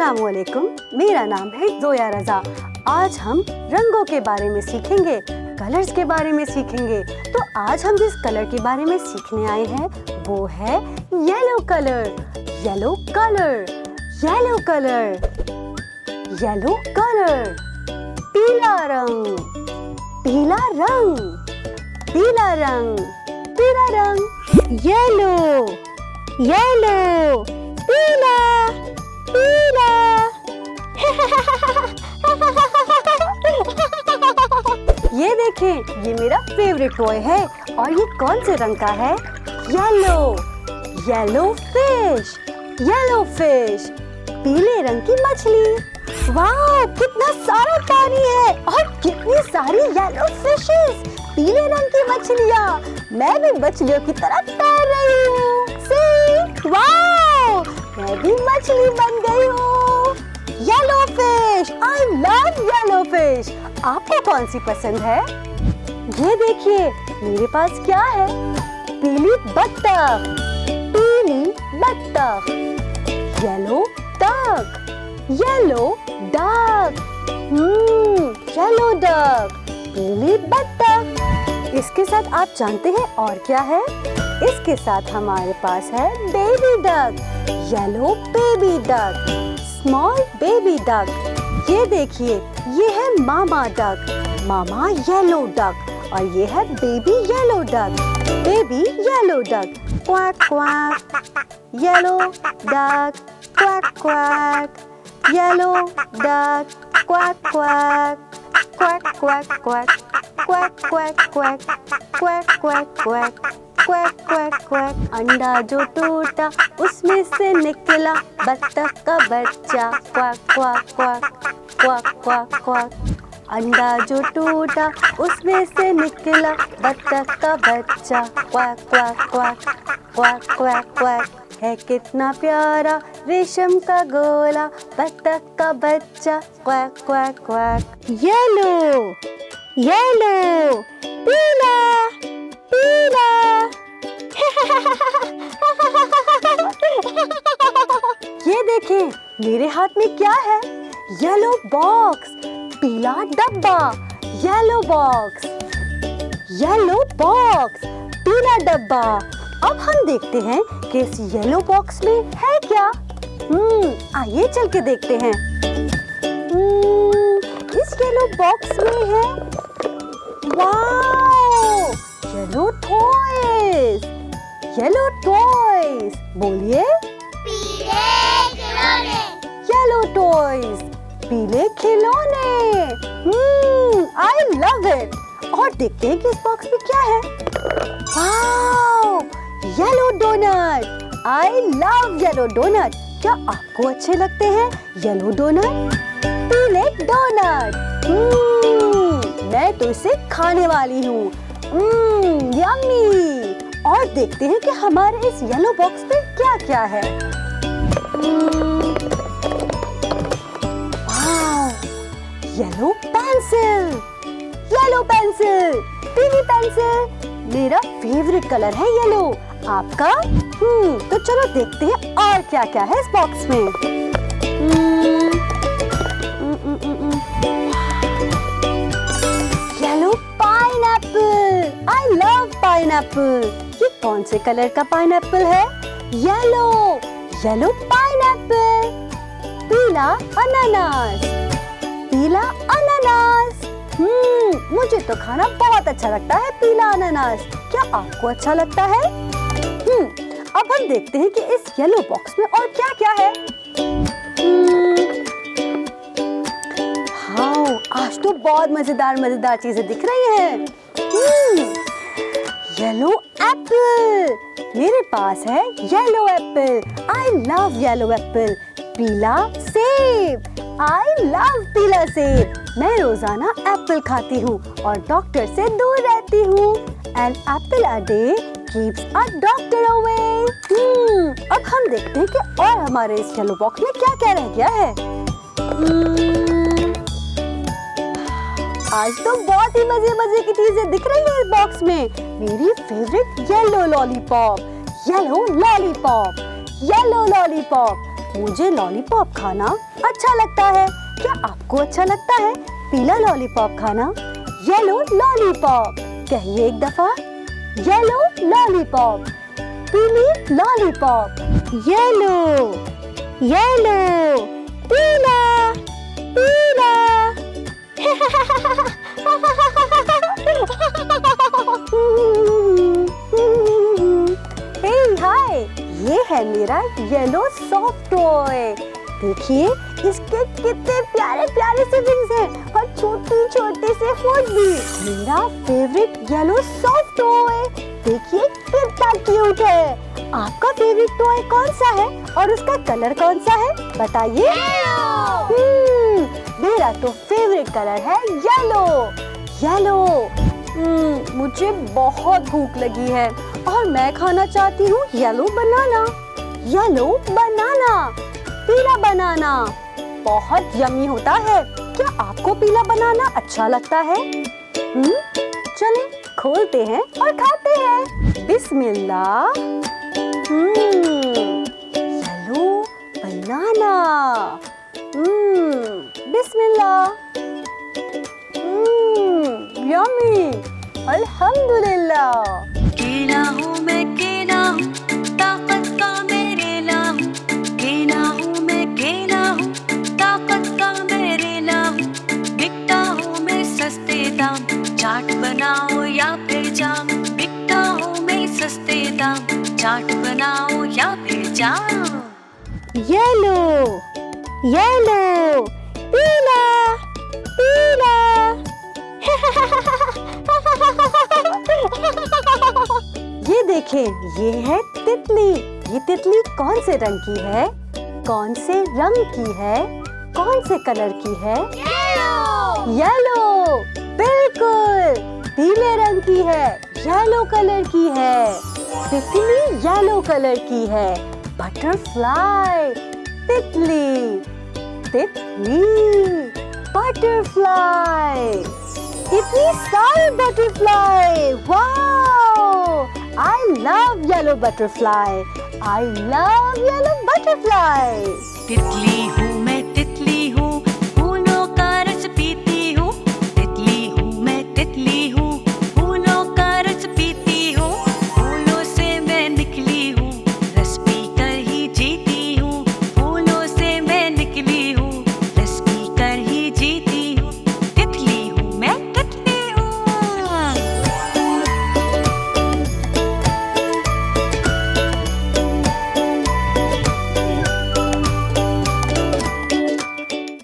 अस्सलामुअलैकुम, मेरा नाम है जोया रजा। आज हम रंगों के बारे में सीखेंगे, कलर्स के बारे में सीखेंगे। तो आज हम जिस कलर के बारे में सीखने आए हैं वो है yellow colour. Yellow colour, yellow colour, yellow colour. पीला रंग, पीला रंग, पीला रंग, पीला रंग। येलो, येलो, पीला, पीला। ये देखें, ये मेरा फेवरेट टॉय है और ये कौन से रंग का है? Yellow, yellow fish, yellow fish. पीले रंग की मछली। वाह, कितना सारा पानी है और कितनी सारी येलो फिशेस। पीले रंग की मछलियाँ। मैं भी मछलियों की तरह तैर रही हूँ। See? वाह, मैं भी मछली बन गई हूँ। येलो फिश, आई लव येलो फिश। आपको कौन सी पसंद है? ये देखिए, मेरे पास क्या है? पीली बत्तख, पीली बत्तख। Yellow duck, yellow duck. Yellow duck, पीली बत्तख। इसके साथ आप जानते हैं और क्या है? इसके साथ हमारे पास है baby duck, yellow baby duck, small baby duck. ये देखिए, ये है मामा डक, मामा येलो डक। और ये है baby yellow duck, baby yellow duck. Quack quack, yellow duck, quack quack, yellow duck, quack quack, quack quack quack, quack quack quack, quack quack quack, quack quack quack. अंडा जो टूटा उसमें से निकला बत्तख का बच्चा। Quack quack quack, quack quack quack. अंडा जो टूटा उसमें से निकला बत्तख का बच्चा। Quack quack quack, quack quack quack. है कितना प्यारा रेशम का गोला बत्तख का बच्चा। Quack quack quack. Yellow, yellow, पीला, पीला। ये देखें, मेरे हाथ में क्या है? येलो बॉक्स, पीला डब्बा। येलो बॉक्स, येलो बॉक्स, पीला डब्बा। अब हम देखते हैं कि इस येलो बॉक्स में है क्या। आइए चल के देखते हैं। इस येलो बॉक्स में है, wow, yellow toys, yellow toys. बोलिए, पीले खिलौने। येलो टॉयज, पीले खिलौने। I love it. और देखते हैं कि इस बॉक्स में क्या है। Wow, yellow donut. I love yellow donut. क्या आपको अच्छे लगते हैं येलो डोनट? पीले डोनट। मैं तो इसे खाने वाली हूँ। यम्मी। और देखते हैं कि हमारे इस येलो बॉक्स में क्या क्या है। Wow, yellow pencil, yellow pencil, पीली पेंसिल। मेरा फेवरेट कलर है येलो। आपका? तो चलो देखते हैं और क्या क्या है इस बॉक्स में। Yellow pineapple. I love pineapple. ये कौन से कलर का पाइनएप्पल है? Yellow, yellow pineapple. पीला अनानास, पीला अनानास। मुझे तो खाना बहुत अच्छा लगता है पीला अनानास। क्या आपको अच्छा लगता है? अब हम देखते हैं कि इस येलो बॉक्स में और क्या क्या है। हाँ, आज तो बहुत मजेदार मजेदार चीजें दिख रही हैं। Yellow Apple. मेरे पास है येलो एप्पल। आई लव येलो एप्पल। पीला सेब। आई लव पीला सेब। मैं रोजाना एप्पल खाती हूँ और डॉक्टर से दूर रहती हूँ। An apple a day keeps a doctor away. अब हम देखते हैं कि और हमारे इस येलो बॉक्स में क्या क्या रह गया है। आज तो बहुत ही मजे मजे की चीजें दिख रही हैं इस बॉक्स में। मेरी favourite yellow lollipop, yellow lollipop, yellow lollipop. मुझे लॉलीपॉप खाना अच्छा लगता है। क्या आपको अच्छा लगता है पीला लॉलीपॉप खाना? येलो लॉलीपॉप, कहिए एक दफा। येलो लॉलीपॉप, पीली लॉलीपॉप, येलो येलो, पीला पीला। हे हाय, ये है मेरा येलो सॉफ्ट टॉय। देखिए इसके कितने प्यारे प्यारे से विंग्स हैं और छोटी छोटी से होंठ भी। मेरा फेवरेट येलो सॉफ्ट टॉय, देखिए कितना क्यूट है। आपका फेवरेट टॉय कौन सा है और उसका कलर कौन सा है बताइए। मेरा तो फेवरेट कलर है येलो। येलो। मुझे बहुत भूख लगी है और मैं खाना चाहती हूँ येलो बनाना। येलो बनाना, पीला बनाना बहुत यम्मी होता है। क्या आपको पीला बनाना अच्छा लगता है? चलें खोलते हैं और खाते हैं। बिस्मिल्लाह। येलो बनाना। बिस्मिल्लाह। यम्मी। अल्हम्दुलिल्लाह। केना हूँ मैं, केना हूँ, ताकत का मेरे ना हूँ। केना हूँ मैं, केना हूँ, ताकत का मेरे ना हूँ। बिकता हूँ मैं सस्ते दाम, चाट बनाओ या फिर जाम। बिकता हूँ मैं सस्ते दाम, चाट बनाओ या फिर जाम। येलो येलो, पीला पीला। ये देखें, ये है तितली। ये तितली कौन से रंग की है? कौन से रंग की है? कौन से कलर की है? येलो। बिल्कुल, पीले रंग की है, येलो कलर की है। तितली येलो कलर की है। बटरफ्लाई, तितली तितली, बटरफ्लाई। इतनी सारी butterfly. Wow! I love yellow butterfly. I love yellow butterfly. तितली हूँ